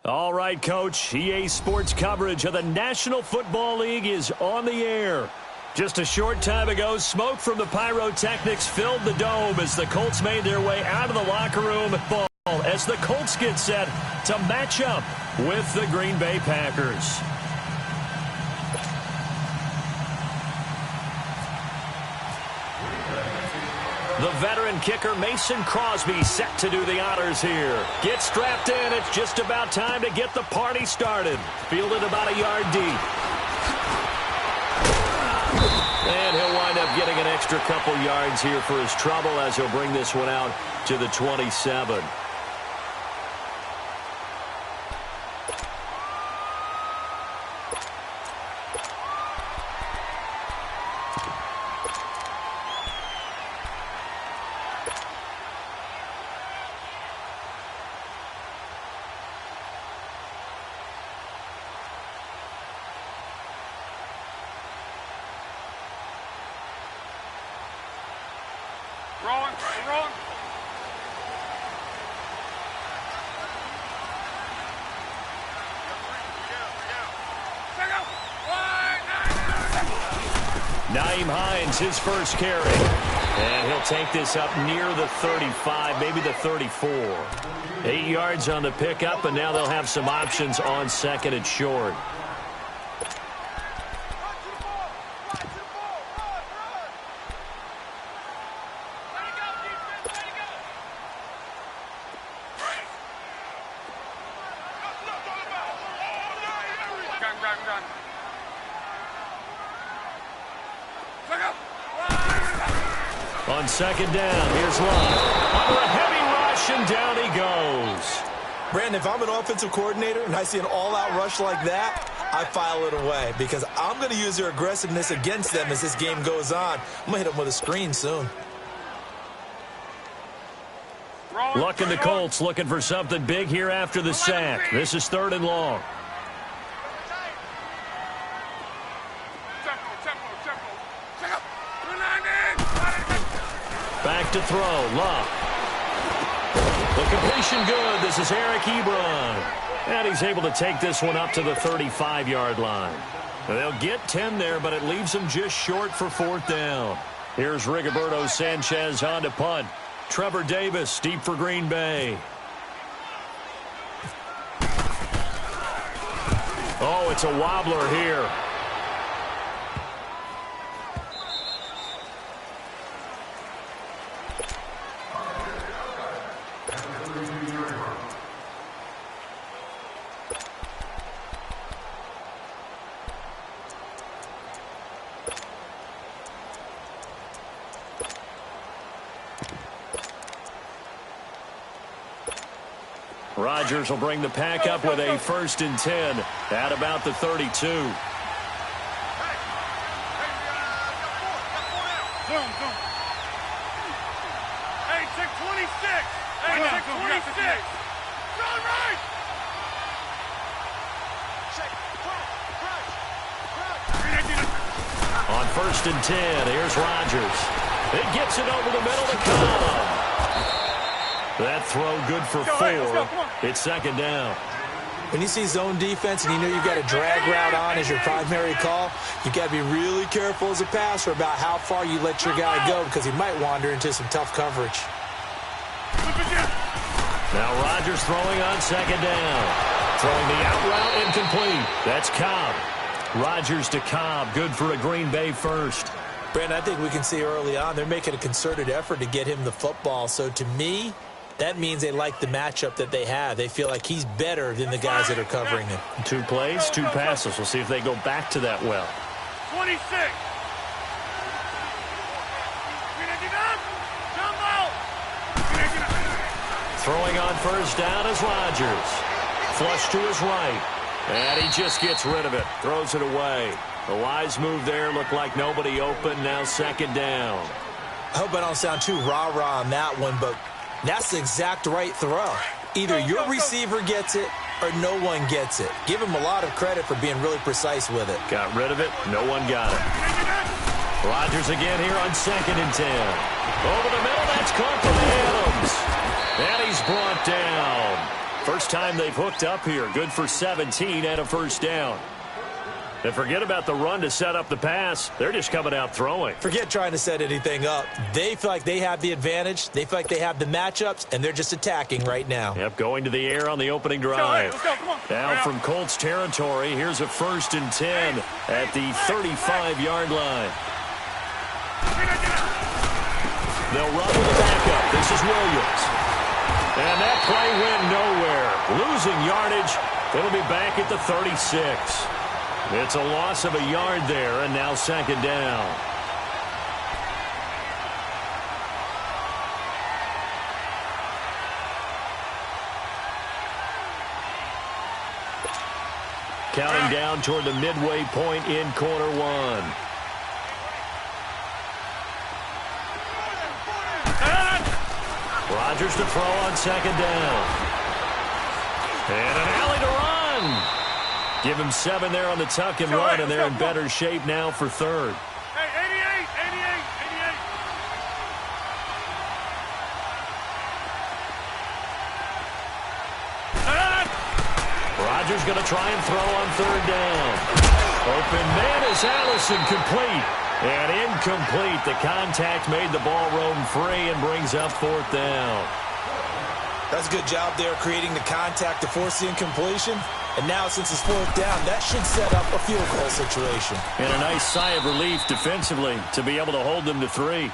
All right, Coach. EA Sports coverage of the National Football League is on the air. Just a short time ago, smoke from the pyrotechnics filled the dome as the Colts made their way out of the locker room ball as the Colts get set to match up with the Green Bay Packers. The veteran kicker Mason Crosby set to do the honors here. Gets strapped in. It's just about time to get the party started. Fielded about a yard deep. And he'll wind up getting an extra couple yards here for his trouble as he'll bring this one out to the 27. Wrong. Nyheim Hines, his first carry. And he'll take this up near the 35, maybe the 34. 8 yards on the pickup, and now they'll have some options on second and short. On second down, here's Love. Under a heavy rush, and down he goes. Brandon, if I'm an offensive coordinator and I see an all-out rush like that, I file it away because I'm going to use their aggressiveness against them as this game goes on. I'm going to hit them with a screen soon. Luck and the Colts looking for something big here after the sack. This is 3rd and long. Back to throw, Love. The completion good. This is Eric Ebron. And he's able to take this one up to the 35-yard line. They'll get 10 there, but it leaves them just short for 4th down. Here's Rigoberto Sanchez on to punt. Trevor Davis deep for Green Bay. Oh, it's a wobbler here. Rodgers will bring the pack up with a 1st and 10 at about the 32. On 1st and 10, here's Rodgers. It gets it over the middle to Cobb. That throw good for 4. It's 2nd down. When you see zone defense and you know you've got a drag route on as your primary call, you've got to be really careful as a passer about how far you let your guy go because he might wander into some tough coverage. Now Rodgers throwing on 2nd down. Throwing the out route incomplete. That's Cobb. Rodgers to Cobb. Good for a Green Bay first. Brandon, I think we can see early on they're making a concerted effort to get him the football. So to me, that means they like the matchup that they have. They feel like he's better than the guys that are covering him. 2 plays, 2 passes. We'll see if they go back to that well. 26. Throwing on 1st down is Rodgers. Flush to his right. And he just gets rid of it. Throws it away. A wise move there. Looked like nobody open. Now 2nd down. I hope I don't sound too rah-rah on that one, but that's the exact right throw. Either your receiver gets it or no one gets it. Give him a lot of credit for being really precise with it. Got rid of it. No one got it. Rodgers again here on 2nd and 10. Over the middle, that's caught from Adams. And he's brought down. First time they've hooked up here. Good for 17 and a first down. And forget about the run to set up the pass. They're just coming out throwing. Forget trying to set anything up. They feel like they have the advantage. They feel like they have the matchups, and they're just attacking right now. Yep, going to the air on the opening drive. Let's go. Come on. Now from Colts territory, here's a 1st and 10 at the 35-yard line. They'll run with the backup. This is Williams. And that play went nowhere. Losing yardage. It'll be back at the 36. It's a loss of a yard there, and now 2nd down. Counting down toward the midway point in quarter one. Rodgers to throw on 2nd down. And an alley to run. Give him 7 there on the tuck and run, and they're in better shape now for 3rd. Hey, 88. Rodgers going to try and throw on 3rd down. Open man is Allison, complete. And incomplete. The contact made the ball roam free and brings up 4th down. That's a good job there creating the contact to force the incompletion. And now, since it's 4th down, that should set up a field goal situation. And a nice sigh of relief defensively to be able to hold them to 3.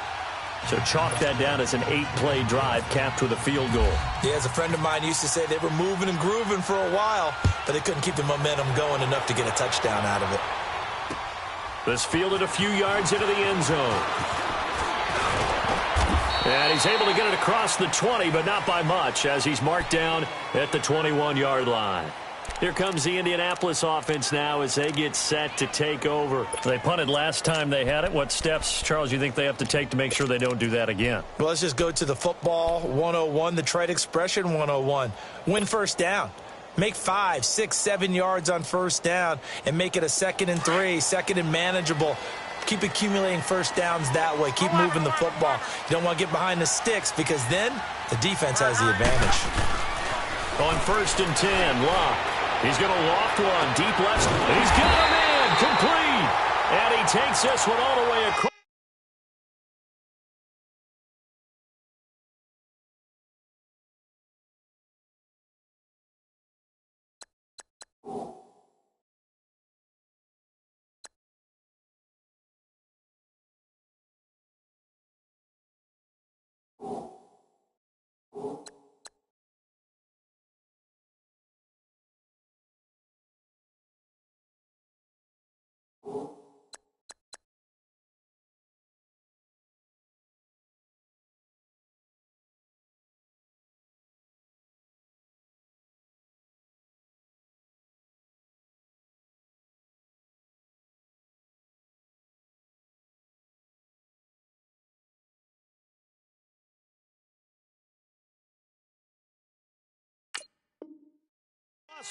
So chalk that down as an 8-play drive capped with a field goal. Yeah, as a friend of mine used to say, they were moving and grooving for a while, but they couldn't keep the momentum going enough to get a touchdown out of it. This fielded a few yards into the end zone. And he's able to get it across the 20, but not by much, as he's marked down at the 21-yard line. Here comes the Indianapolis offense now as they get set to take over. They punted last time they had it. What steps, Charles, you think they have to take to make sure they don't do that again? Well, let's just go to the football 101, the trade expression 101. Win 1st down. Make 5, 6, 7 yards on 1st down and make it a 2nd and 3, 2nd and manageable. Keep accumulating 1st downs that way. Keep moving the football. You don't want to get behind the sticks because then the defense has the advantage. On 1st and 10, Locke. He's going to loft one deep left. He's got a man complete. And he takes this one all the way across.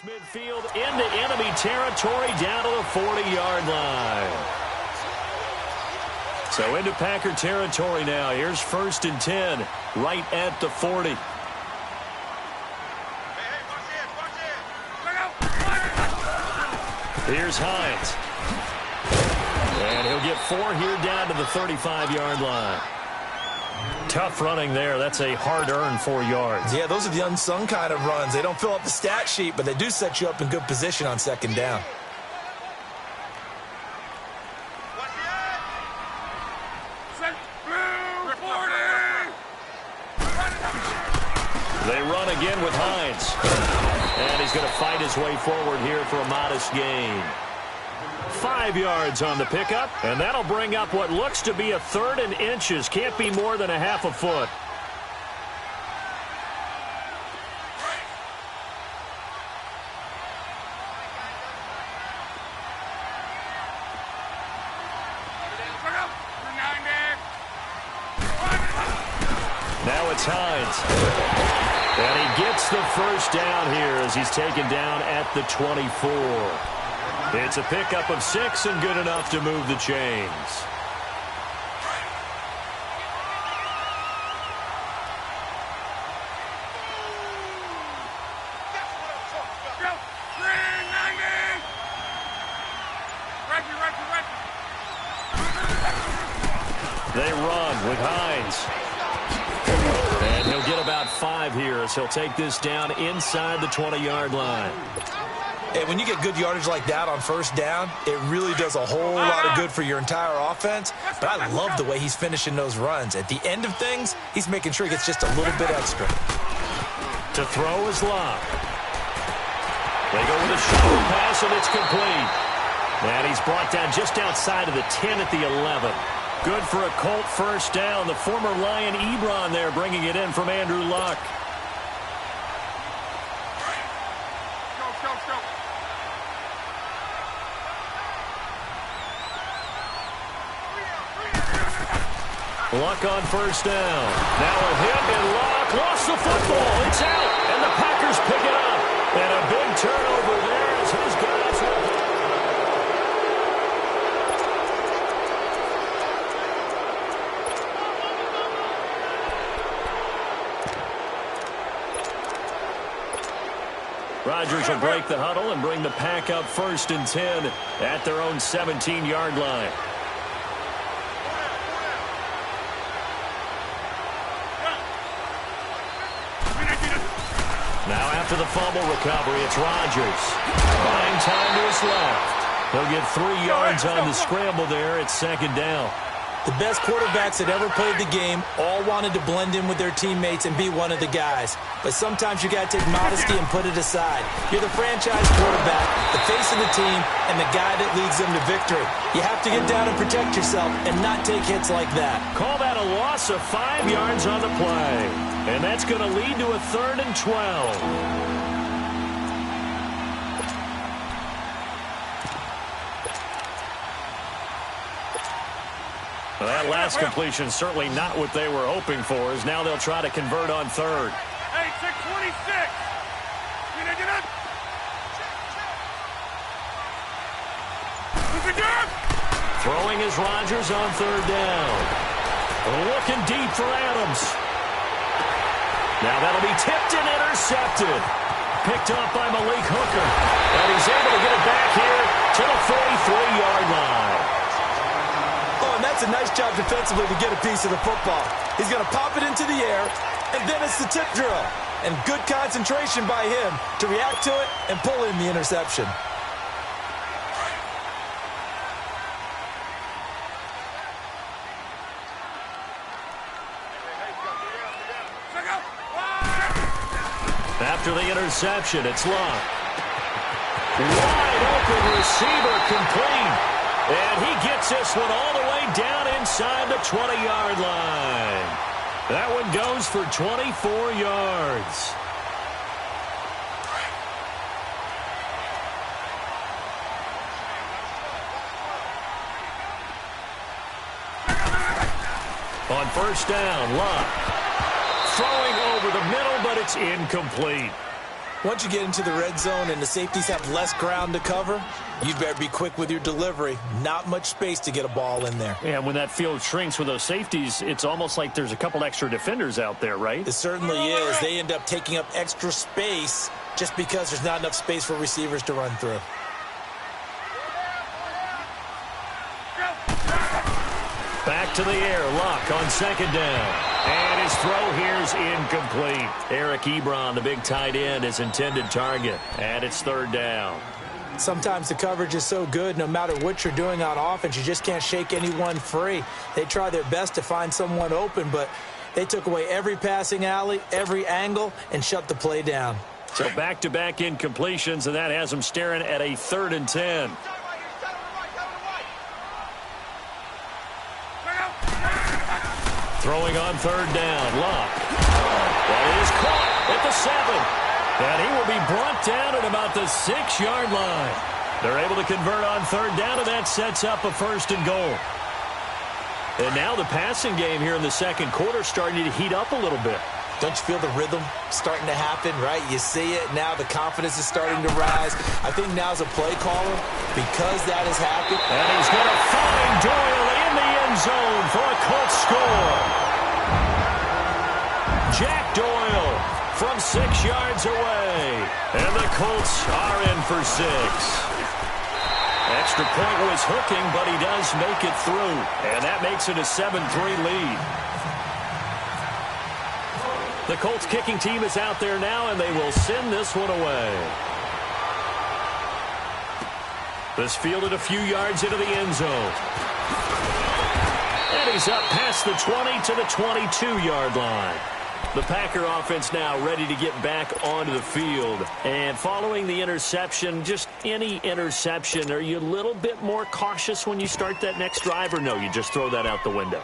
Midfield into enemy territory down to the 40-yard line. So into Packer territory now. Here's 1st and 10 right at the 40. Here's Hines. And he'll get 4 here down to the 35-yard line. Tough running there. That's a hard-earned 4 yards. Yeah, those are the unsung kind of runs. They don't fill up the stat sheet, but they do set you up in good position on 2nd down. They run again with Hines. And he's going to fight his way forward here for a modest gain. 5 yards on the pickup, and that'll bring up what looks to be a 3rd and inches. Can't be more than a half a foot. Now it's Hines. And he gets the first down here as he's taken down at the 24. It's a pickup of 6 and good enough to move the chains. They run with Hines. And he'll get about 5 here as he'll take this down inside the 20-yard line. And when you get good yardage like that on first down, it really does a whole lot of good for your entire offense. But I love the way he's finishing those runs. At the end of things, he's making sure he gets just a little bit extra. To throw is Locke. They go with a shovel pass, and it's complete. And he's brought down just outside of the 10 at the 11. Good for a Colt first down. The former Lion Ebron there bringing it in from Andrew Luck. Luck on first down. Now a hit, and Luck lost the football. It's out, and the Packers pick it up. And a big turnover there as his guys will. Rodgers will break the huddle and bring the Pack up 1st and 10 at their own 17-yard line. Now after the fumble recovery, it's Rodgers. Buying time to his left. He'll get 3 yards on the scramble there at 2nd down. The best quarterbacks that ever played the game all wanted to blend in with their teammates and be one of the guys. But sometimes you got to take modesty and put it aside. You're the franchise quarterback, the face of the team, and the guy that leads them to victory. You have to get down and protect yourself and not take hits like that. Call that a loss of 5 yards on the play. And that's going to lead to a 3rd and 12. Well, that last completion certainly not what they were hoping for, as now they'll try to convert on 3rd. Hey, 626. Get up. Throwing is Rodgers on 3rd down. Looking deep for Adams. Now that'll be tipped and intercepted. Picked up by Malik Hooker. And he's able to get it back here to the 43-yard line. That's a nice job defensively to get a piece of the football. He's going to pop it into the air, and then it's the tip drill. And good concentration by him to react to it and pull in the interception. After the interception, it's Luck. Wide open receiver complete. And he gets this one all the way down inside the 20-yard line. That one goes for 24 yards. On first down, Luck. Throwing over the middle, but it's incomplete. Once you get into the red zone and the safeties have less ground to cover, you better be quick with your delivery. Not much space to get a ball in there. Yeah, when that field shrinks with those safeties, it's almost like there's a couple extra defenders out there, right? It certainly is. They end up taking up extra space just because there's not enough space for receivers to run through. Back to the air, Luck on 2nd down. And his throw here is incomplete. Eric Ebron, the big tight end, his intended target. And it's 3rd down. Sometimes the coverage is so good, no matter what you're doing on offense, you just can't shake anyone free. They try their best to find someone open, but they took away every passing alley, every angle, and shut the play down. So back-to-back incompletions, and that has them staring at a 3rd and 10. Throwing on 3rd down, Luck. That is caught at the 7. And he will be brought down at about the 6-yard line. They're able to convert on 3rd down, and that sets up a 1st and goal. And now the passing game here in the 2nd quarter starting to heat up a little bit. Don't you feel the rhythm starting to happen, right? You see it. Now the confidence is starting to rise. I think now's a play caller because that has happened. And he's going to find Doyle in the end zone for a Colts score. Jack Doyle from 6 yards away. And the Colts are in for 6. Extra point was hooking, but he does make it through. And that makes it a 7-3 lead. The Colts kicking team is out there now, and they will send this one away. This fielded a few yards into the end zone. And he's up past the 20 to the 22-yard line. The Packer offense now ready to get back onto the field. And following the interception, just any interception, are you a little bit more cautious when you start that next drive, or no, you just throw that out the window?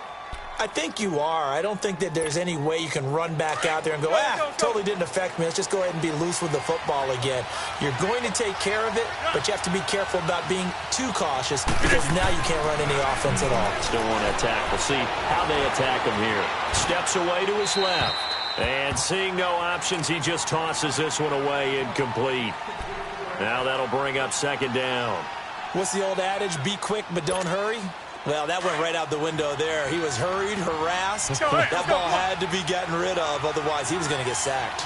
I think you are. I don't think that there's any way you can run back out there and go, totally didn't affect me. Let's just go ahead and be loose with the football again. You're going to take care of it, but you have to be careful about being too cautious because now you can't run any offense at all. Still want to attack. We'll see how they attack him here. Steps away to his left. And seeing no options, he just tosses this one away incomplete. Now that'll bring up second down. What's the old adage? Be quick, but don't hurry. Well, that went right out the window there. He was hurried, harassed. That ball had to be gotten rid of, otherwise he was going to get sacked.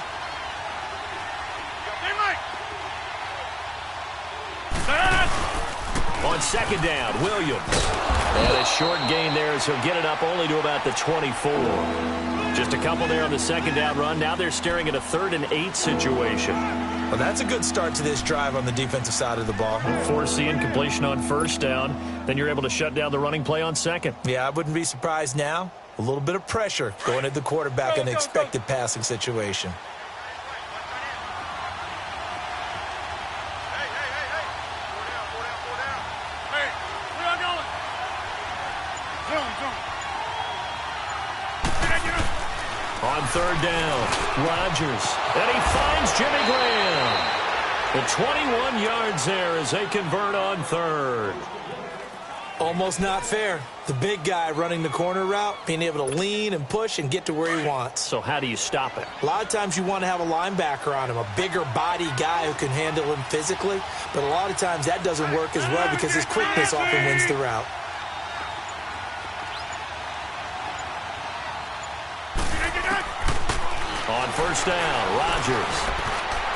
On second down, Williams. And a short gain there, so he'll get it up only to about the 24. Just a couple there on the second down run. Now they're staring at a 3rd and 8 situation. Well, that's a good start to this drive on the defensive side of the ball. Force the incompletion on first down. Then you're able to shut down the running play on second. Yeah, I wouldn't be surprised now. A little bit of pressure going at the quarterback in an expected passing situation. On third down, Rodgers. And he finds Jimmy Graham. The 21 yards there as they convert on third. Almost not fair. The big guy running the corner route, being able to lean and push and get to where he wants. So how do you stop it? A lot of times you want to have a linebacker on him, a bigger body guy who can handle him physically. But a lot of times that doesn't work as well because his quickness often wins the route. On first down, Rodgers.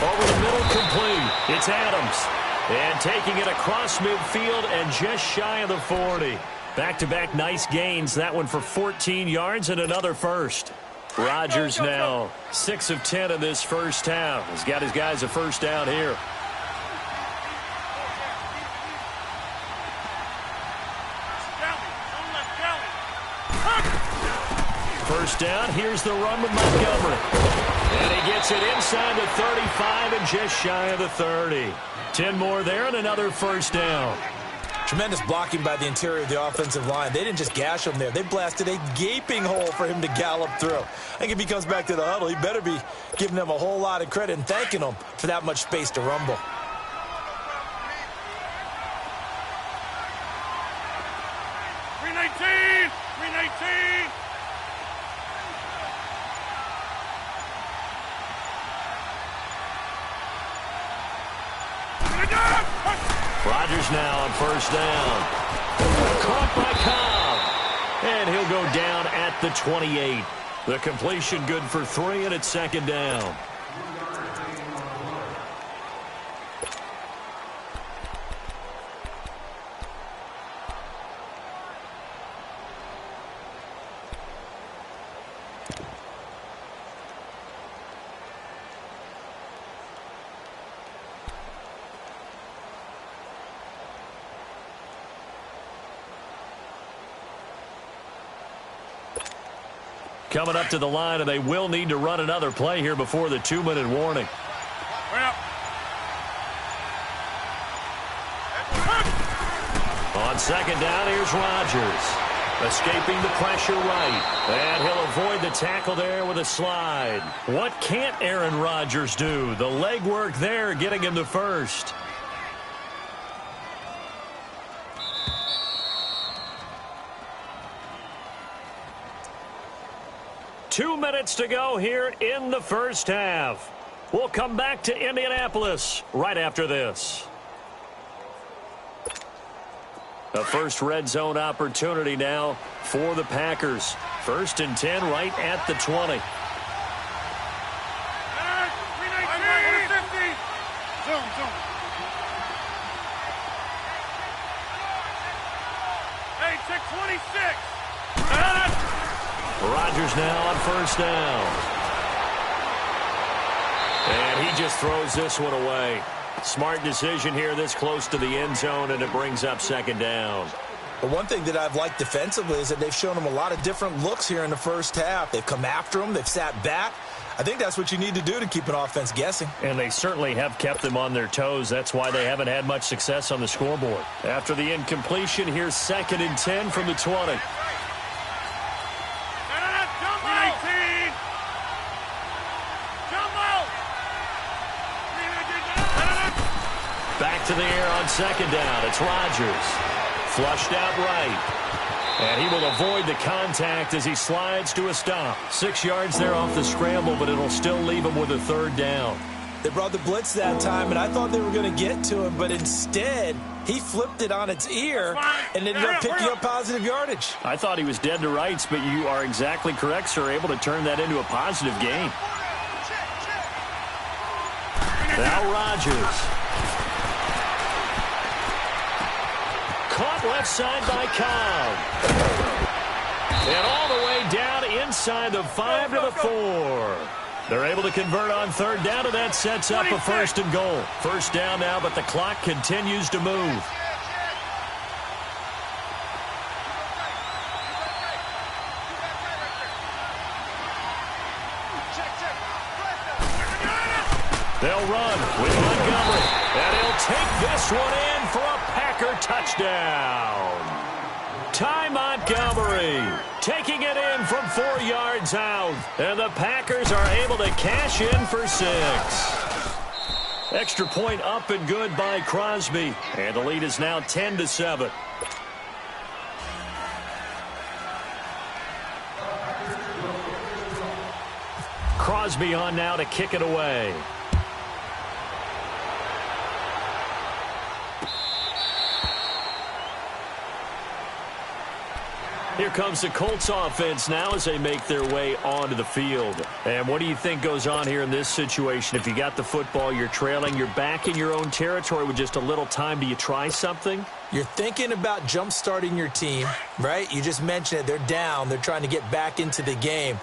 Over the middle, complete. It's Adams. And taking it across midfield and just shy of the 40. Back-to-back nice gains. That one for 14 yards and another first. Rodgers now 6 of 10 in this first half. He's got his guys a first down here. First down, here's the run with Montgomery. And he gets it inside the 35 and just shy of the 30. 10 more there and another first down. Tremendous blocking by the interior of the offensive line. They didn't just gash him there. They blasted a gaping hole for him to gallop through. I think if he comes back to the huddle, he better be giving them a whole lot of credit and thanking them for that much space to rumble. Rodgers now on first down. Caught by Cobb. And he'll go down at the 28. The completion good for 3, and it's second down. Coming up to the line, and they will need to run another play here before the 2-minute warning. On second down, here's Rodgers. Escaping the pressure right. And he'll avoid the tackle there with a slide. What can't Aaron Rodgers do? The legwork there getting him to first. 2 minutes to go here in the first half. We'll come back to Indianapolis right after this. The first red zone opportunity now for the Packers. 1st and 10 right at the 20. Hey, check 26. Rodgers now on 1st down. And he just throws this one away. Smart decision here this close to the end zone, and it brings up 2nd down. The one thing that I've liked defensively is that they've shown him a lot of different looks here in the first half. They've come after him. They've sat back. I think that's what you need to do to keep an offense guessing. And they certainly have kept them on their toes. That's why they haven't had much success on the scoreboard. After the incompletion, here's 2nd and 10 from the 20. Back to the air on 2nd down. It's Rodgers. Flushed out right. And he will avoid the contact as he slides to a stop. 6 yards there off the scramble, but it'll still leave him with a 3rd down. They brought the blitz that time, and I thought they were going to get to him, but instead he flipped it on its ear and ended up picking up positive yardage. I thought he was dead to rights, but you are exactly correct, sir. Able to turn that into a positive gain. Now Rodgers. Caught left side by Cobb. And all the way down inside the 5 to the 4. They're able to convert on 3rd down, and that sets up a 1st and goal. 1st down now, but the clock continues to move. They'll run with Montgomery. And he'll take this one in for a Packer touchdown. Ty Montgomery taking it in from 4 yards out. And the Packers are able to cash in for 6. Extra point up and good by Crosby. And the lead is now 10-7. Crosby on now to kick it away. Here comes the Colts offense now as they make their way onto the field. And what do you think goes on here in this situation? If you got the football, you're trailing, you're back in your own territory with just a little time. Do you try something? You're thinking about jump-starting your team, right? You just mentioned it. They're down. They're trying to get back into the game.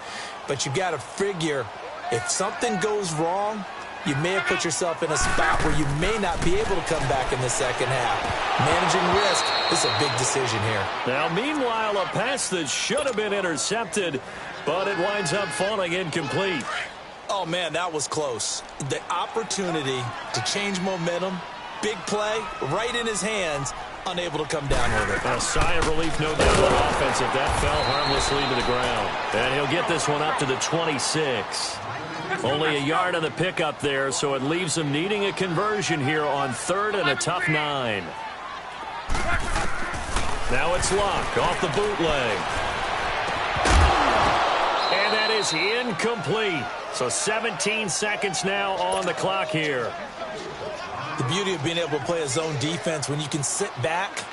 But you got to figure if something goes wrong, you may have put yourself in a spot where you may not be able to come back in the second half. Managing risk is a big decision here. Now, meanwhile, a pass that should have been intercepted, but it winds up falling incomplete. Oh, man, that was close. The opportunity to change momentum, big play, right in his hands, unable to come down with it. A sigh of relief, no doubt, on offense if that fell harmlessly to the ground. And he'll get this one up to the 26. Only a yard on the pickup there, so it leaves them needing a conversion here on 3rd and a tough 9. Now it's Luck off the bootleg. And that is incomplete. So 17 seconds now on the clock here. The beauty of being able to play a zone defense when you can sit back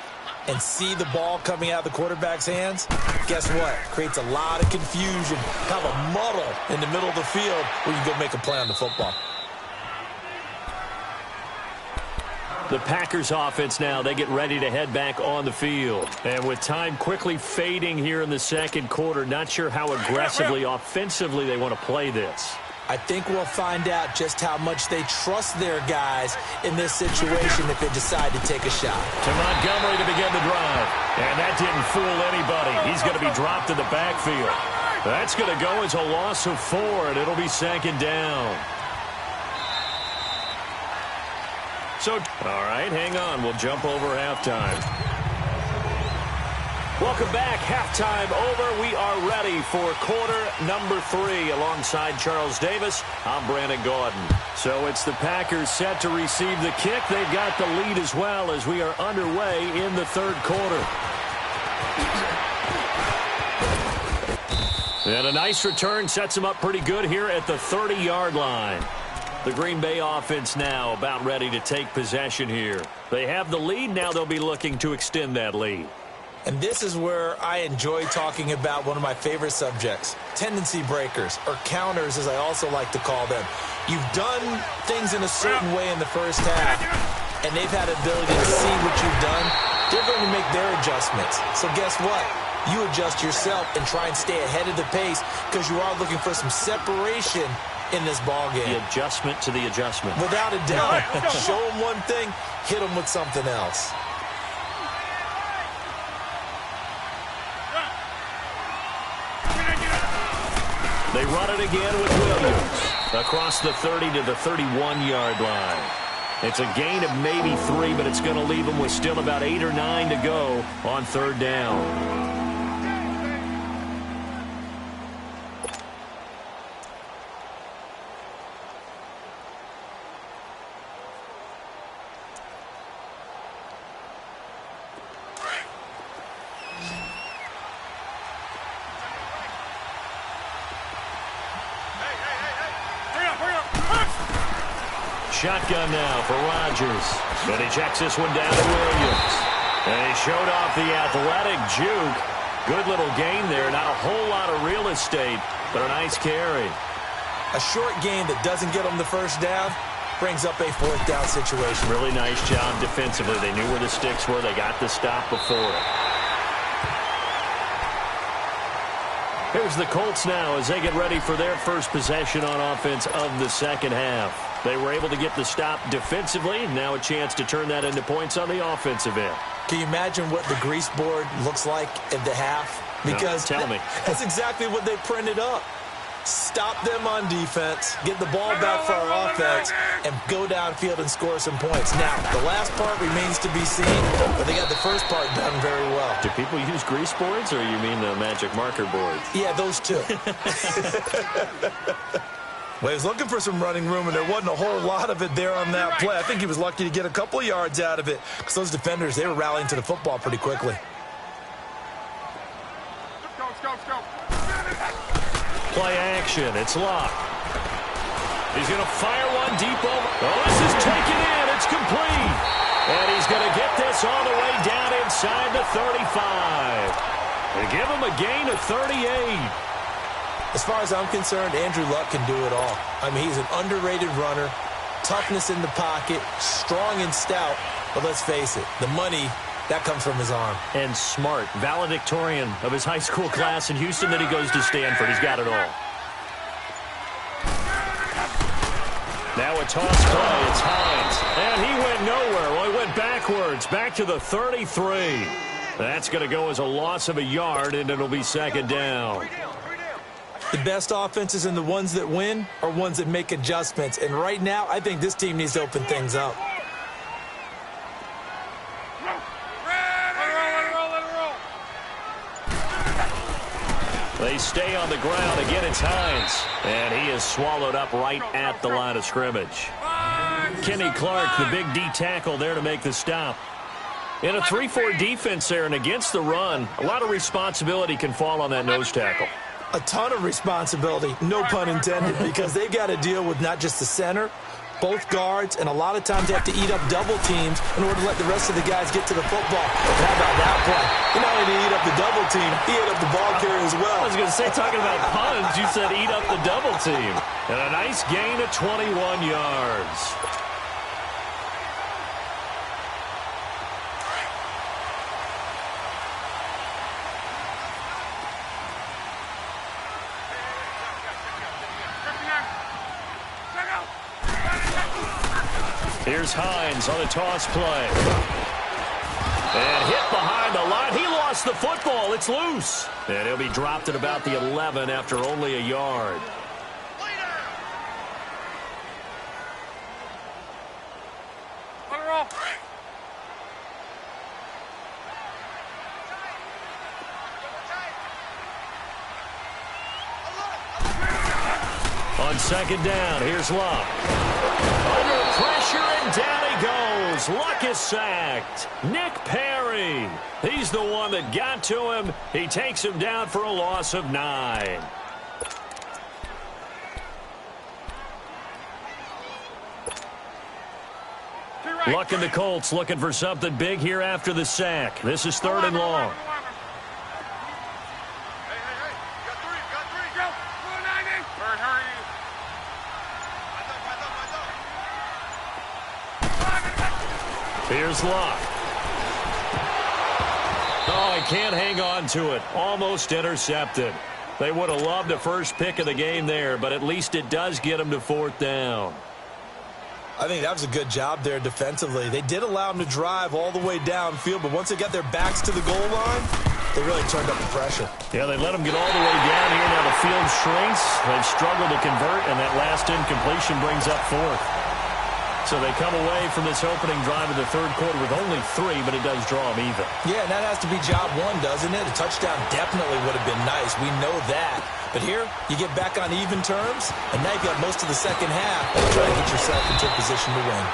and see the ball coming out of the quarterback's hands, guess what? Creates a lot of confusion, kind of a muddle in the middle of the field where you go make a play on the football. The Packers offense now, they get ready to head back on the field. And with time quickly fading here in the second quarter, not sure how aggressively, offensively they want to play this. I think we'll find out just how much they trust their guys in this situation if they decide to take a shot. To Montgomery to begin the drive. And that didn't fool anybody. He's going to be dropped in the backfield. That's going to go as a loss of 4, and it'll be 2nd down. So, all right, hang on. We'll jump over halftime. Welcome back. Halftime over. We are ready for quarter number 3. Alongside Charles Davis, I'm Brandon Gaudin. So it's the Packers set to receive the kick. They've got the lead as well as we are underway in the 3rd quarter. And a nice return sets him up pretty good here at the 30-yard line. The Green Bay offense now about ready to take possession here. They have the lead. Now they'll be looking to extend that lead. And this is where I enjoy talking about one of my favorite subjects, tendency breakers, or counters as I also like to call them. You've done things in a certain way in the first half, and they've had the ability to see what you've done. They're going to make their adjustments. So guess what? You adjust yourself and try and stay ahead of the pace because you are looking for some separation in this ball game. The adjustment to the adjustment. Without a doubt. Show them one thing, hit them with something else. They run it again with Williams across the 30 to the 31-yard line. It's a gain of maybe 3, but it's going to leave them with still about 8 or 9 to go on third down. Shotgun now for Rodgers. But he checks this one down to Williams. And he showed off the athletic juke. Good little gain there. Not a whole lot of real estate, but a nice carry. A short gain that doesn't get them the first down brings up a fourth down situation. Really nice job defensively. They knew where the sticks were. They got the stop before it. Here's the Colts now as they get ready for their first possession on offense of the second half. They were able to get the stop defensively. Now a chance to turn that into points on the offensive end. Can you imagine what the grease board looks like at the half? Because no, tell me. That's exactly what they printed up. Stop them on defense, get the ball back for our offense, and go downfield and score some points. Now, the last part remains to be seen, but they got the first part done very well. Do people use grease boards, or you mean the magic marker boards? Yeah, those two. Well, he was looking for some running room, and there wasn't a whole lot of it there on that play. I think he was lucky to get a couple of yards out of it because those defenders, they were rallying to the football pretty quickly. Let's go. Play action. It's Locke. He's going to fire one deep over. Oh, this is taken in. It's complete. And he's going to get this all the way down inside the 35. They give him a gain of 38. As far as I'm concerned, Andrew Luck can do it all. I mean, he's an underrated runner, toughness in the pocket, strong and stout. But let's face it, the money, that comes from his arm. And smart, valedictorian of his high school class in Houston, then he goes to Stanford. He's got it all. Now a toss play. It's Hines. And he went nowhere. Well, he went backwards, back to the 33. That's going to go as a loss of a yard, and it'll be second down. The best offenses and the ones that win are ones that make adjustments. And right now, I think this team needs to open things up. They stay on the ground. Again, it's Hines. And he is swallowed up right at the line of scrimmage. Kenny Clark, the big D tackle there to make the stop. In a 3-4 defense there and against the run, a lot of responsibility can fall on that nose tackle. A ton of responsibility, no pun intended, because they got to deal with not just the center, both guards, and a lot of times they have to eat up double teams in order to let the rest of the guys get to the football. How about that play? He not only did he eat up the double team, he ate up the ball carrier as well. I was going to say, talking about puns, you said eat up the double team. And a nice gain of 21 yards. Here's Hines on a toss play. And hit behind the line. He lost the football. It's loose. And he'll be dropped at about the 11 after only a yard. On second down, here's Locke. Under pressure, and down he goes. Luck is sacked. Nick Perry. He's the one that got to him. He takes him down for a loss of 9. Luck and the Colts looking for something big here after the sack. This is 3rd and long. Here's Luck. Oh, he can't hang on to it. Almost intercepted. They would have loved a first pick of the game there, but at least it does get him to 4th down. I think that was a good job there defensively. They did allow him to drive all the way downfield, but once they got their backs to the goal line, they really turned up the pressure. Yeah, they let him get all the way down here. Now the field shrinks. They've struggled to convert, and that last incompletion brings up 4th. So they come away from this opening drive of the 3rd quarter with only 3, but it does draw them even. Yeah, and that has to be job 1, doesn't it? A touchdown definitely would have been nice. We know that. But here, you get back on even terms, and now you've got most of the second half to try to get yourself into a position to win.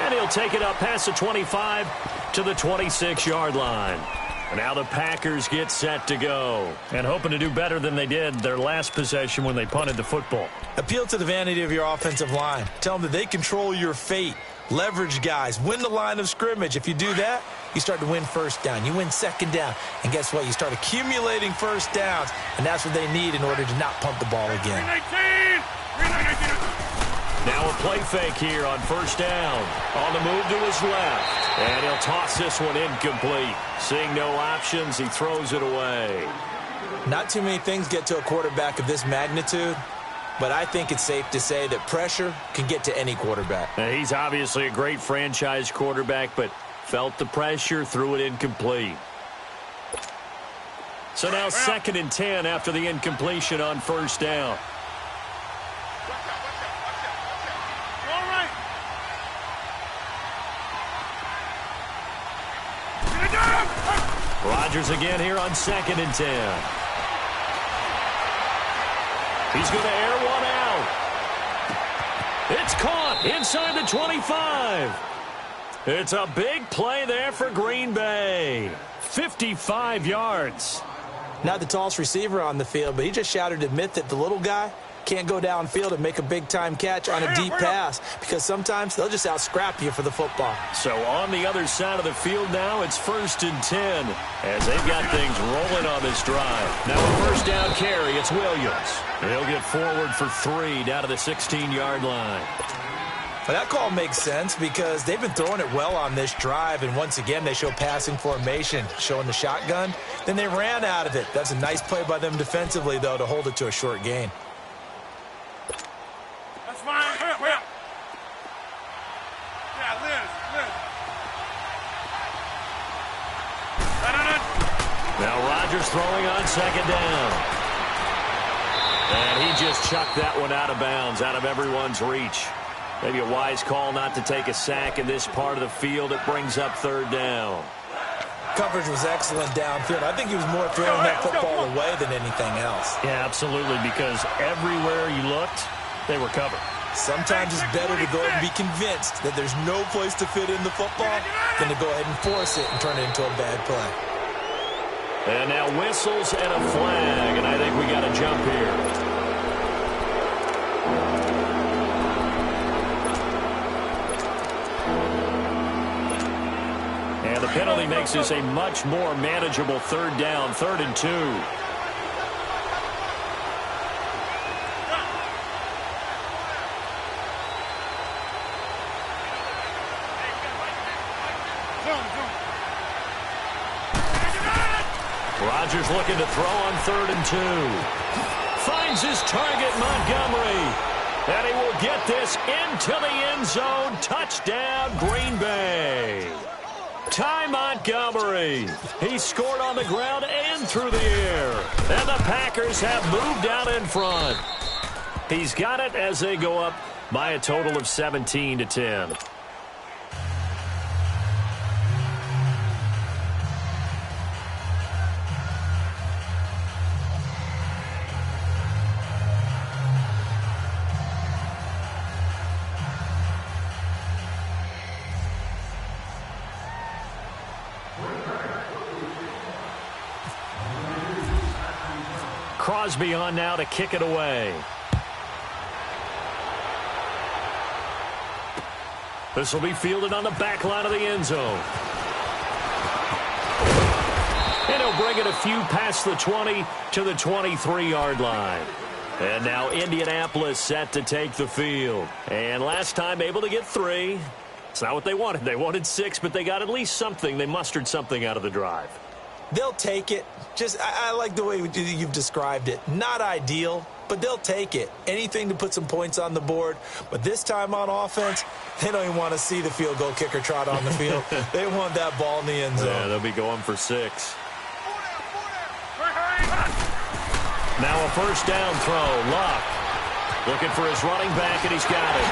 And he'll take it up past the 25 to the 26-yard line. And now the Packers get set to go. And hoping to do better than they did their last possession when they punted the football. Appeal to the vanity of your offensive line. Tell them that they control your fate. Leverage guys. Win the line of scrimmage. If you do that, you start to win 1st down. You win 2nd down. And guess what? You start accumulating 1st downs. And that's what they need in order to not punt the ball again. Now a play fake here on 1st down. On the move to his left. And he'll toss this one incomplete. Seeing no options, he throws it away. Not too many things get to a quarterback of this magnitude, but I think it's safe to say that pressure can get to any quarterback. Now, he's obviously a great franchise quarterback, but felt the pressure, threw it incomplete. So now 2nd and 10 after the incompletion on 1st down. Rodgers again here on 2nd and 10. He's going to air one out. It's caught inside the 25. It's a big play there for Green Bay. 55 yards. Not the tallest receiver on the field, but he just shouted to admit that the little guy can't go downfield and make a big-time catch on a deep pass because sometimes they'll just out-scrap you for the football. So on the other side of the field now, it's 1st and 10 as they've got things rolling on this drive. Now a 1st down carry, it's Williams. He'll get forward for 3 down to the 16-yard line. Well, that call makes sense because they've been throwing it well on this drive, and once again they show passing formation, showing the shotgun. Then they ran out of it. That's a nice play by them defensively, though, to hold it to a short gain. That's fine. Yeah, Liz. Now Rodgers throwing on 2nd down. And he just chucked that one out of bounds, out of everyone's reach. Maybe a wise call not to take a sack in this part of the field. It brings up 3rd down. Coverage was excellent downfield. I think he was more throwing that football away than anything else. Yeah, absolutely, because everywhere you looked, they were covered. Sometimes it's better to go ahead and be convinced that there's no place to fit in the football than to go ahead and force it and turn it into a bad play. And now whistles and a flag, and I think we got a jump here. And the penalty makes this a much more manageable 3rd down, 3rd and 2. Rodgers looking to throw on 3rd and 2. Finds his target, Montgomery. And he will get this into the end zone. Touchdown, Green Bay. Ty Montgomery. He scored on the ground and through the air. And the Packers have moved out in front. He's got it as they go up by a total of 17-10. Crosby on now to kick it away. This will be fielded on the back line of the end zone. And he'll bring it a few past the 20 to the 23-yard line. And now Indianapolis set to take the field. And last time able to get 3. It's not what they wanted. They wanted 6, but they got at least something. They mustered something out of the drive. They'll take it. I like the way you've described it. Not ideal, but they'll take it. Anything to put some points on the board. But this time on offense, they don't even want to see the field goal kicker trot on the field. They want that ball in the end zone. Yeah, they'll be going for 6. Now a first down throw. Luck looking for his running back, and he's got it.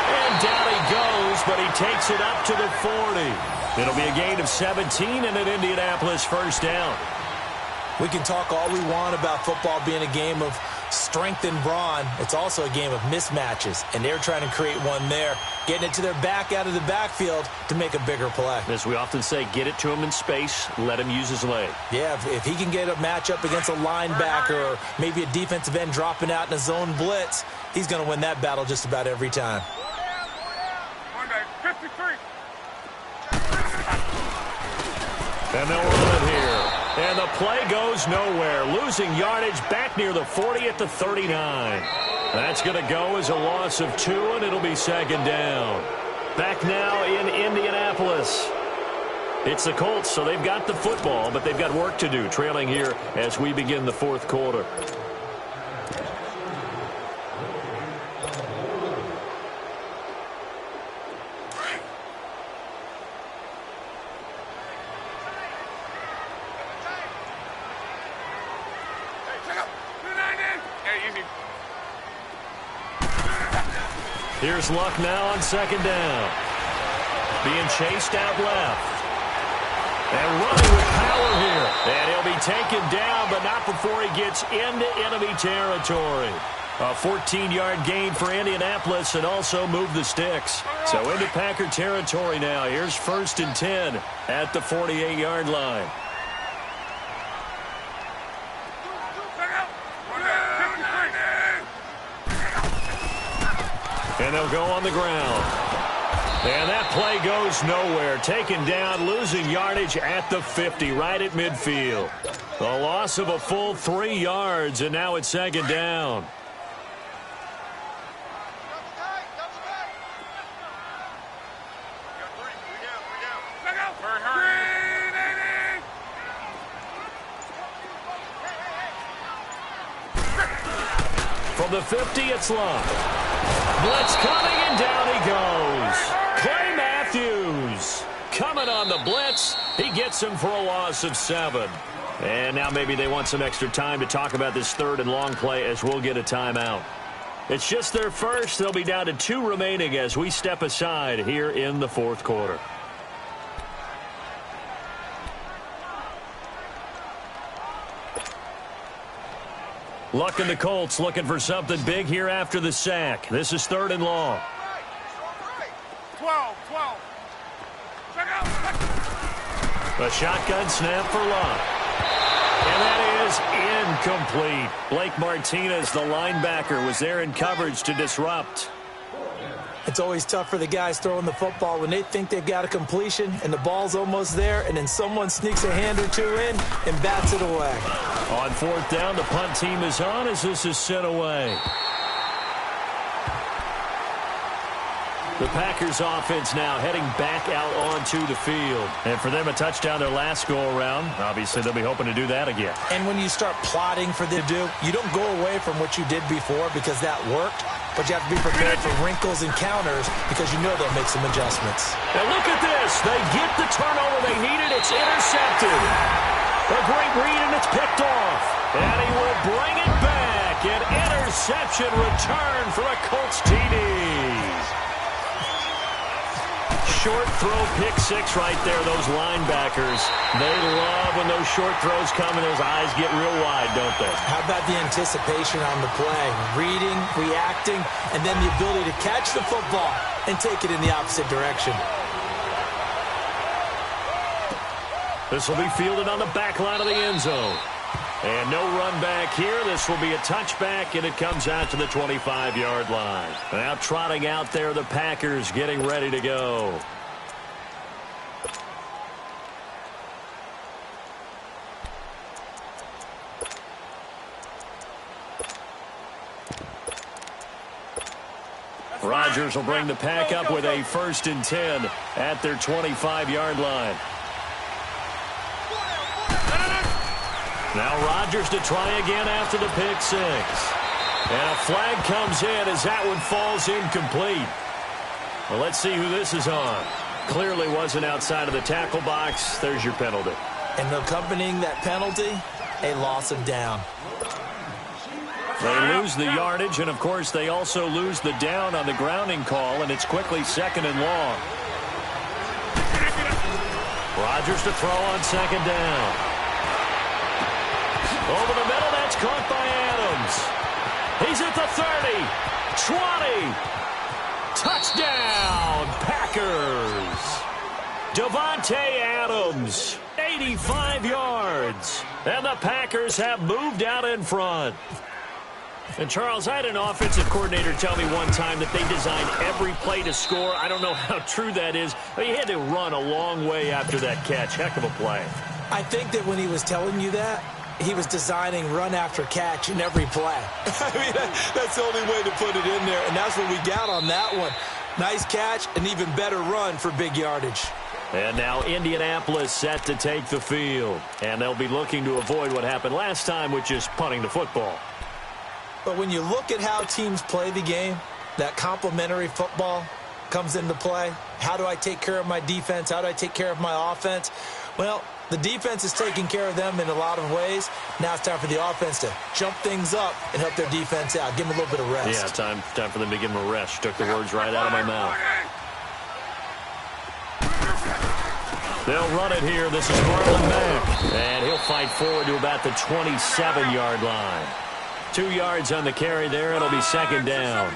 And down he goes, but he takes it up to the 40. It'll be a gain of 17 and an Indianapolis first down. We can talk all we want about football being a game of strength and brawn. It's also a game of mismatches, and they're trying to create one there, getting it to their back out of the backfield to make a bigger play. As we often say, get it to him in space, let him use his leg. Yeah, if he can get a matchup against a linebacker or maybe a defensive end dropping out in a zone blitz, he's going to win that battle just about every time. And they'll run it here. And the play goes nowhere. Losing yardage back near the 40 at the 39. That's going to go as a loss of 2, and it'll be second down. Back now in Indianapolis. It's the Colts, so they've got the football, but they've got work to do, trailing here as we begin the fourth quarter. Here's Luck now on second down. Being chased out left. And running with power here. And he'll be taken down, but not before he gets into enemy territory. A 14-yard gain for Indianapolis and also move the sticks. So into Packer territory now. Here's 1st and 10 at the 48-yard line. And they'll go on the ground. And that play goes nowhere. Taken down, losing yardage at the 50, right at midfield. A loss of a full 3 yards, and now it's second down. From the 50, it's Luck. Blitz coming, and down he goes. Clay Matthews coming on the blitz. He gets him for a loss of 7. And now maybe they want some extra time to talk about this 3rd and long play as we'll get a timeout. It's just their first. They'll be down to 2 remaining as we step aside here in the fourth quarter. Luck and the Colts looking for something big here after the sack. This is 3rd and long. 12. A shotgun snap for Luck. And that is incomplete. Blake Martinez, the linebacker, was there in coverage to disrupt. It's always tough for the guys throwing the football when they think they've got a completion and the ball's almost there, and then someone sneaks a hand or 2 in and bats it away. On 4th down, the punt team is on as this is sent away. The Packers offense now heading back out onto the field. And for them, a touchdown their last go-around. Obviously, they'll be hoping to do that again. And when you start plotting for them to do, you don't go away from what you did before because that worked. But you have to be prepared for wrinkles and counters because you know they'll make some adjustments. And look at this. They get the turnover they needed. It's intercepted. A great read, and it's picked off. And he will bring it back. An interception return for a Colts TD. Short throw, pick 6 right there. Those linebackers, they love when those short throws come and those eyes get real wide, don't they? How about the anticipation on the play? Reading, reacting, and then the ability to catch the football and take it in the opposite direction. This will be fielded on the back line of the end zone. And no run back here. This will be a touchback, and it comes out to the 25-yard line. Now trotting out there, the Packers getting ready to go. Rodgers will bring the pack up with a 1st and 10 at their 25-yard line. Now Rodgers to try again after the pick six. And a flag comes in as that one falls incomplete. Well, let's see who this is on. Clearly wasn't outside of the tackle box. There's your penalty. And accompanying that penalty, a loss of down. They lose the yardage, and, of course, they also lose the down on the grounding call, and it's quickly 2nd and long. Rodgers to throw on 2nd down. Over the middle, that's caught by Adams. He's at the 30, 20. Touchdown, Packers. Davante Adams, 85 yards. And the Packers have moved out in front. And, Charles, I had an offensive coordinator tell me one time that they designed every play to score. I don't know how true that is, but he had to run a long way after that catch. Heck of a play. I think that when he was telling you that, he was designing run after catch in every play. I mean, that's the only way to put it in there, and that's what we got on that one. Nice catch, an even better run for big yardage. And now Indianapolis set to take the field, and they'll be looking to avoid what happened last time, which is punting the football. But when you look at how teams play the game, that complementary football comes into play. How do I take care of my defense? How do I take care of my offense? Well, the defense is taking care of them in a lot of ways. Now it's time for the offense to jump things up and help their defense out. Give them a little bit of rest. Yeah, time for them to give them a rest. Took the words right out of my mouth. They'll run it here. This is Marlon Mack. And he'll fight forward to about the 27-yard line. 2 yards on the carry there. It'll be 2nd down.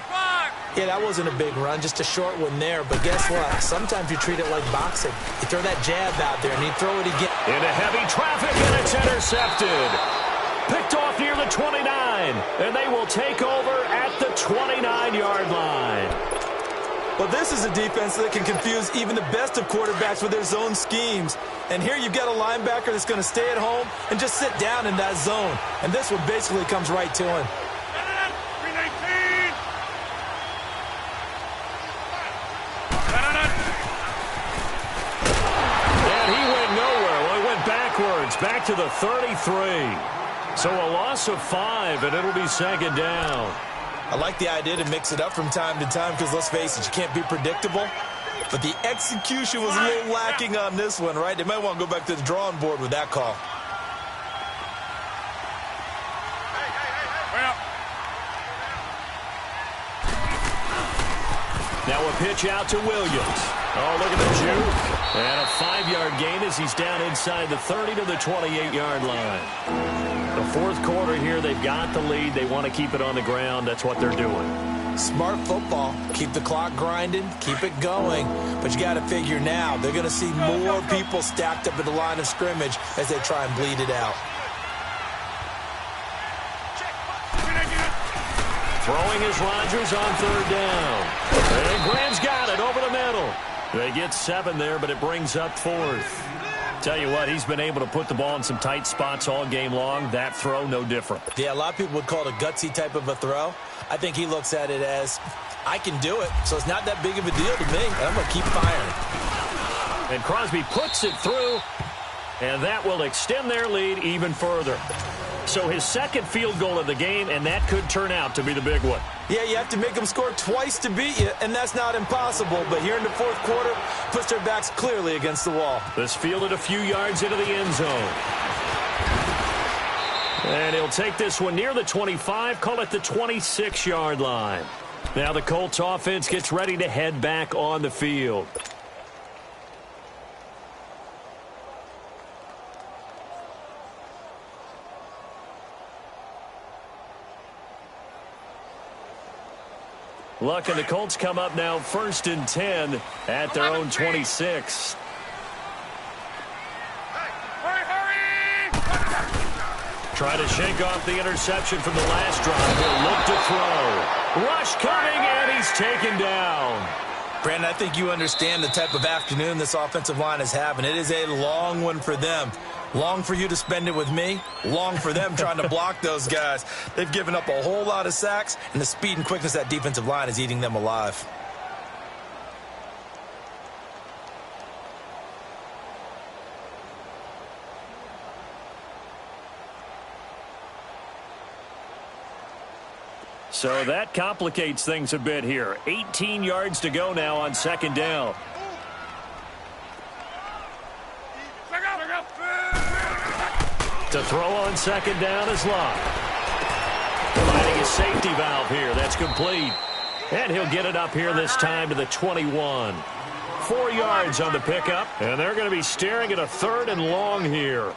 Yeah, that wasn't a big run, just a short one there. But guess what? Sometimes you treat it like boxing. You throw that jab out there, and you throw it again. Into heavy traffic, and it's intercepted. Picked off near the 29, and they will take over at the 29-yard line. Well, this is a defense that can confuse even the best of quarterbacks with their zone schemes. And here you've got a linebacker that's going to stay at home and just sit down in that zone. And this one basically comes right to him. Back to the 33. So a loss of 5, and it'll be 2nd down. I like the idea to mix it up from time to time because, let's face it, you can't be predictable. But the execution was a little lacking on this one, right? They might want to go back to the drawing board with that call. Now a pitch out to Williams. Oh, look at the juke. And a 5-yard gain as he's down inside the 30 to the 28-yard line. The fourth quarter here, they've got the lead. They want to keep it on the ground. That's what they're doing. Smart football. Keep the clock grinding. Keep it going. But you got to figure now, they're going to see more people stacked up at the line of scrimmage as they try and bleed it out. Throwing is Rodgers on 3rd down. And Graham's got it over the middle. They get 7 there, but it brings up 4th. Tell you what, he's been able to put the ball in some tight spots all game long. That throw, no different. Yeah, a lot of people would call it a gutsy type of a throw. I think he looks at it as, I can do it, so it's not that big of a deal to me, and I'm going to keep firing. And Crosby puts it through, and that will extend their lead even further. So his 2nd field goal of the game, and that could turn out to be the big one. Yeah, you have to make them score twice to beat you, and that's not impossible. But here in the fourth quarter, puts their backs clearly against the wall. This fielded a few yards into the end zone. And he'll take this one near the 25, call it the 26-yard line. Now the Colts offense gets ready to head back on the field. Luck and the Colts come up now 1st and 10 at their own 26. Try to shake off the interception from the last drive. He'll look to throw. Rush coming, and he's taken down. Brandon, I think you understand the type of afternoon this offensive line is having. It is a long one for them. Long for you to spend it with me. Long for them trying to block those guys. They've given up a whole lot of sacks, and the speed and quickness of that defensive line is eating them alive. So that complicates things a bit here. 18 yards to go now on second down. To throw on second down is Locke. Finding a safety valve here. That's complete. And he'll get it up here this time to the 21. 4 yards on the pickup. And they're going to be staring at a 3rd and long here.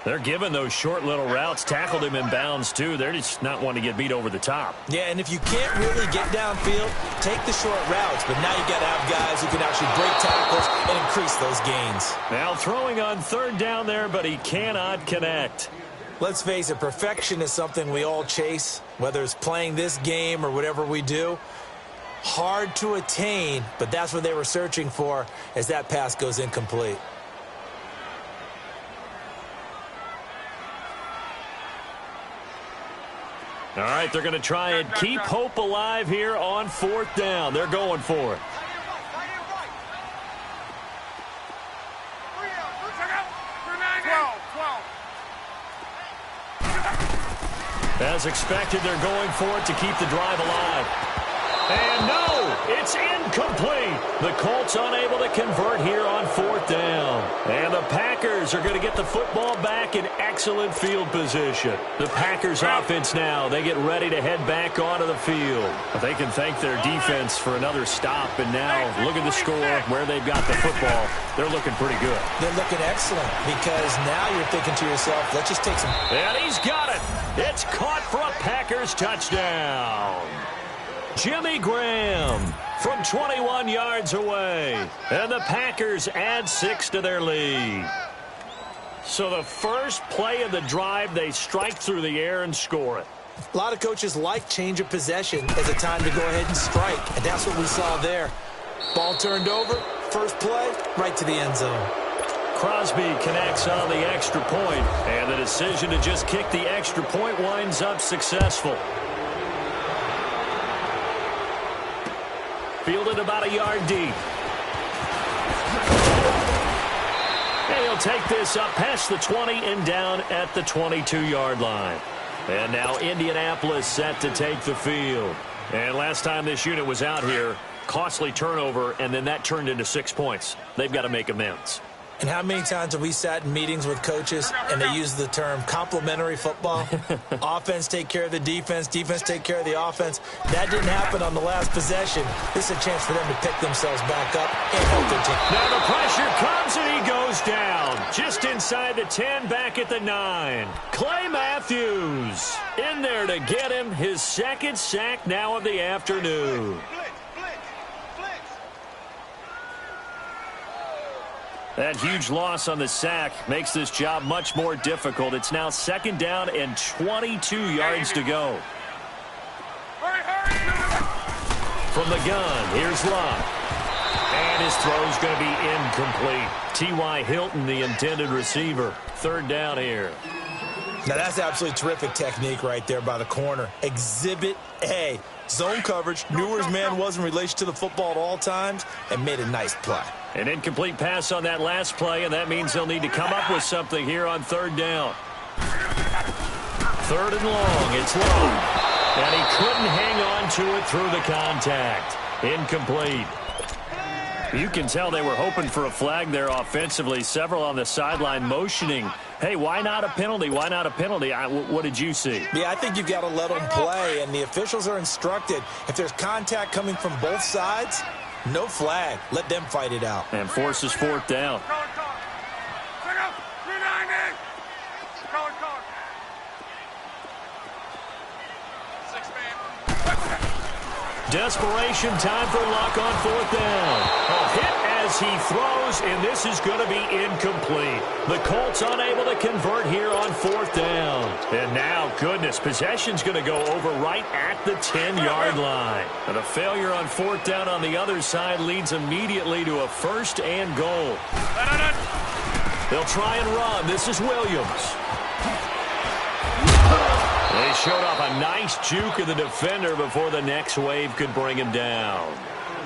They're giving those short little routes. Tackled him in bounds, too. They're just not wanting to get beat over the top. Yeah, and if you can't really get downfield, take the short routes. But now you got to have guys who can actually break tackles and increase those gains. Now throwing on 3rd down there, but he cannot connect. Let's face it, perfection is something we all chase, whether it's playing this game or whatever we do. Hard to attain, but that's what they were searching for as that pass goes incomplete. All right, they're going to try and keep hope alive here on 4th down. They're going for it. As expected, they're going for it to keep the drive alive. And no, it's incomplete. The Colts unable to convert here on 4th down. And the Packers are going to get the football back in excellent field position. The Packers offense now, they get ready to head back onto the field. They can thank their defense for another stop. And now, look at the score, where they've got the football. They're looking pretty good. They're looking excellent because now you're thinking to yourself, let's just take some. And he's got it. It's caught for a Packers touchdown. Jimmy Graham from 21 yards away. And the Packers add 6 to their lead. So the first play of the drive, they strike through the air and score it. A lot of coaches like change of possession as a time to go ahead and strike. And that's what we saw there. Ball turned over, first play, right to the end zone. Crosby connects on the extra point, and the decision to just kick the extra point winds up successful. Fielded about a yard deep. And he'll take this up past the 20 and down at the 22-yard line. And now Indianapolis set to take the field. And last time this unit was out here, costly turnover, and then that turned into 6 points. They've got to make amends. And how many times have we sat in meetings with coaches and they use the term complementary football? Offense take care of the defense, defense take care of the offense. That didn't happen on the last possession. This is a chance for them to pick themselves back up and help their team. Now the pressure comes and he goes down. Just inside the 10, back at the 9. Clay Matthews in there to get him his 2nd sack now of the afternoon. That huge loss on the sack makes this job much more difficult. It's now 2nd down and 22 yards to go. From the gun, here's Locke. And his throw's going to be incomplete. T.Y. Hilton, the intended receiver. 3rd down here. Now that's absolutely terrific technique right there by the corner. Exhibit A. Zone coverage, knew where his man was in relation to the football at all times, and made a nice play. An incomplete pass on that last play, and that means they'll need to come up with something here on 3rd down. 3rd and long, it's long. And he couldn't hang on to it through the contact. Incomplete. You can tell they were hoping for a flag there offensively. Several on the sideline motioning. Hey, why not a penalty? Why not a penalty? What did you see? Yeah, I think you've got to let them play, and the officials are instructed. If there's contact coming from both sides, no flag. Let them fight it out. And forces 4th down. Desperation time for Luck on 4th down. A hit as he throws, and this is going to be incomplete. The Colts unable to convert here on 4th down. And now, goodness, possession's going to go over right at the 10-yard line. And a failure on 4th down on the other side leads immediately to a 1st and goal. They'll try and run. This is Williams. They showed off a nice juke of the defender before the next wave could bring him down.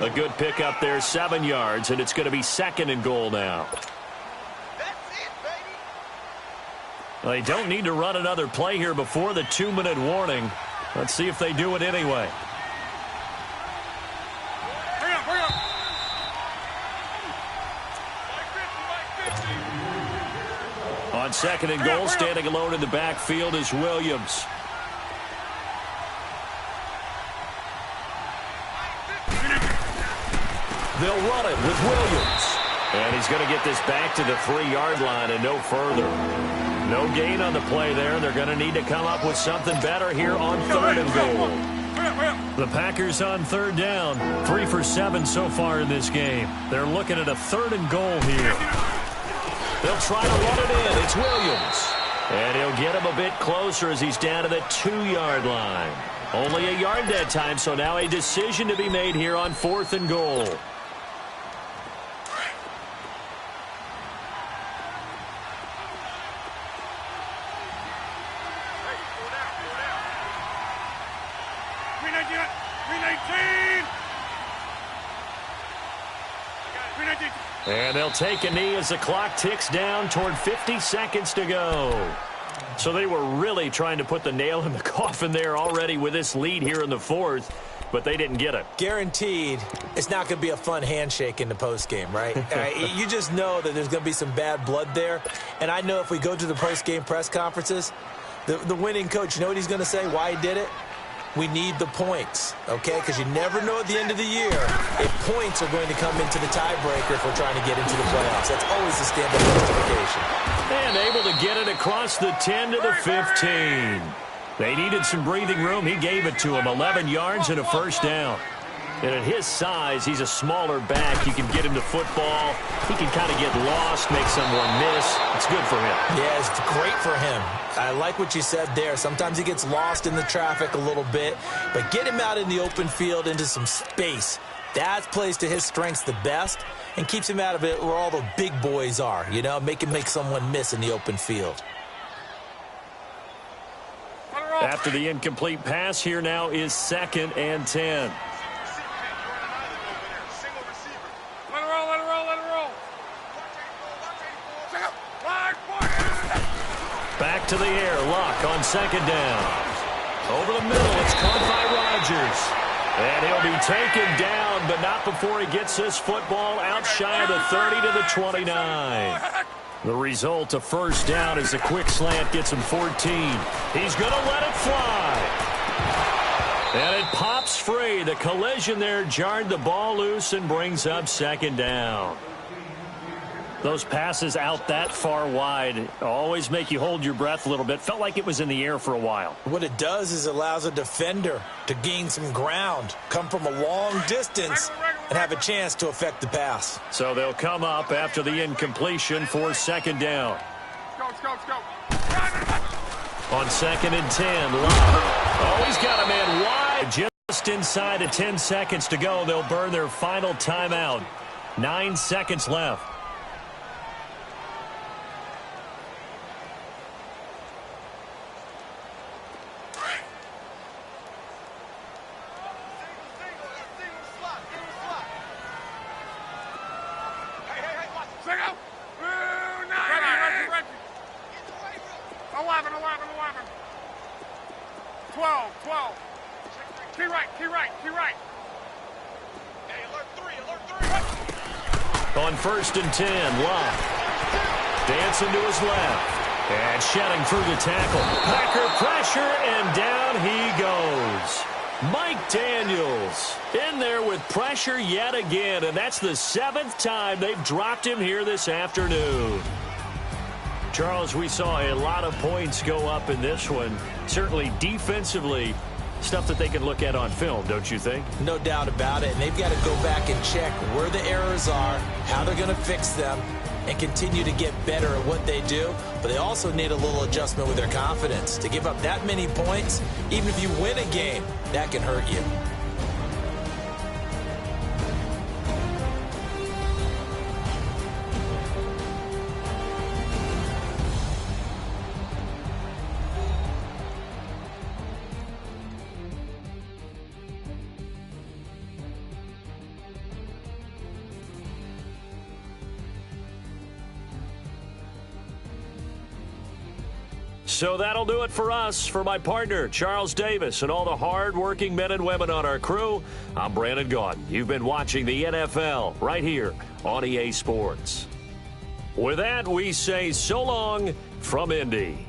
A good pickup there, 7 yards, and it's going to be 2nd and goal now. Well, they don't need to run another play here before the 2-minute warning. Let's see if they do it anyway. On 2nd and goal, standing alone in the backfield is Williams. They'll run it with Williams. And he's going to get this back to the 3-yard line and no further. No gain on the play there. They're going to need to come up with something better here on 3rd and goal. The Packers on 3rd down. 3 for 7 so far in this game. They're looking at a 3rd and goal here. They'll try to run it in. It's Williams. And he'll get him a bit closer as he's down to the 2-yard line. Only a yard that time, so now a decision to be made here on 4th and goal. And they'll take a knee as the clock ticks down toward 50 seconds to go. So they were really trying to put the nail in the coffin there already with this lead here in the 4th, but they didn't get it. Guaranteed it's not going to be a fun handshake in the postgame, right? You just know that there's going to be some bad blood there. And I know if we go to the postgame press conferences, the winning coach, you know what he's going to say, why he did it? We need the points, okay? Because you never know at the end of the year if points are going to come into the tiebreaker if we're trying to get into the playoffs. That's always the standard justification. And able to get it across the 10 to the 15. They needed some breathing room. He gave it to him. 11 yards and a 1st down. And at his size, he's a smaller back. You can get him to football. He can kind of get lost, make someone miss. It's good for him. Yeah, it's great for him. I like what you said there. Sometimes he gets lost in the traffic a little bit, but get him out in the open field into some space. That plays to his strengths the best and keeps him out of it where all the big boys are, you know, make him make someone miss in the open field. After the incomplete pass, here now is 2nd and 10. Back to the air. Luck on 2nd down. Over the middle. It's caught by Rodgers. And he'll be taken down, but not before he gets this football out shy of the 30 to the 29. The result, a 1st down as a quick slant gets him 14. He's going to let it fly. And it pops free. The collision there jarred the ball loose and brings up 2nd down. Those passes out that far wide always make you hold your breath a little bit. Felt like it was in the air for a while. What it does is allows a defender to gain some ground, come from a long distance, and have a chance to affect the pass. So they'll come up after the incompletion for 2nd down. Let's go. On 2nd and 10, Love. Oh, he's got a man wide. Just inside of 10 seconds to go. They'll burn their final timeout. 9 seconds left. On 1st and 10, Love. Dancing to his left. And shedding through the tackle. Packer pressure, and down he goes. Mike Daniels in there with pressure yet again, and that's the 7th time they've dropped him here this afternoon. Charles, we saw a lot of points go up in this one. Certainly defensively, Stuff that they can look at on film, don't you think? No doubt about it. And they've got to go back and check where the errors are, how they're going to fix them, and continue to get better at what they do. But they also need a little adjustment with their confidence. To give up that many points, even if you win a game, that can hurt you. So that'll do it for us. For my partner, Charles Davis, and all the hard-working men and women on our crew, I'm Brandon Gaudin. You've been watching the NFL right here on EA Sports. With that, we say so long from Indy.